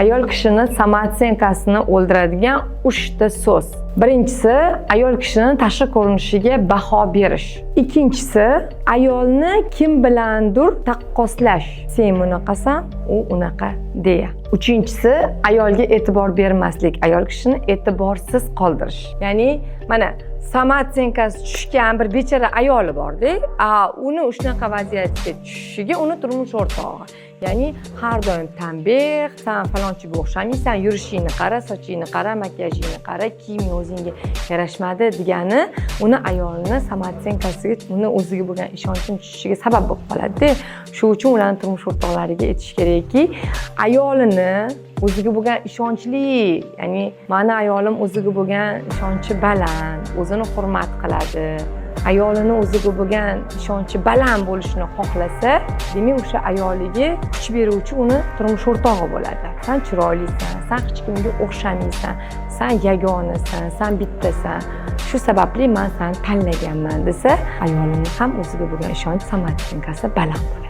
ayol kishini samootsyenkasini o'ldiradigan 3 ta so'z. Birinchisi, ayol kishini tashqi ko'rinishiga baho berish. Ikkinchisi, ayolni kim bilandir taqqoslash. Sen bunaqasan, u unaqa deya. Uchinchisi, ayolga e'tibor bermaslik, ayol kishini e'tiborsiz qoldirish. Ya'ni mana samootsyenkasi tushgan bir bechara ayoli bor-da, uni shunaqa vaziyatga tushishiga uni turmush o'rtog'i. Ya'ni har doim tanbeh, sen falonchiga o'xshamaysan, yurishingni qara, sochingni qara, makiyajingni qara, kiyiming o'zingga yarashmadi degani uni ayolini samootsyenkasiga, uni o'ziga bo'lgan ishonchini tushishiga sabab bo'lib qoladi-da. Shuning uchun ularning turmush o'rtoqlariga aytish kerakki, ayolini o'ziga bo'lgan ishonchli, ya'ni meni ayolim o'ziga bo'lgan ishonchi baland, o'zini hurmat qiladi, ayolini o'ziga bo'lgan ishonchi baland bo'lishini xohlasa, demak o'sha ayoliga kuch beruvchi uni turmush o'rtog'i bo'ladi. Sen chiroylisan, sen hech kimga o'xshamaysan, sen yagonasan, sen bittasan. Shu sababli men seni tanlaganman desa, ayolini ham o'ziga bo'lgan ishonch samootsyenkasi baland bo'ladi.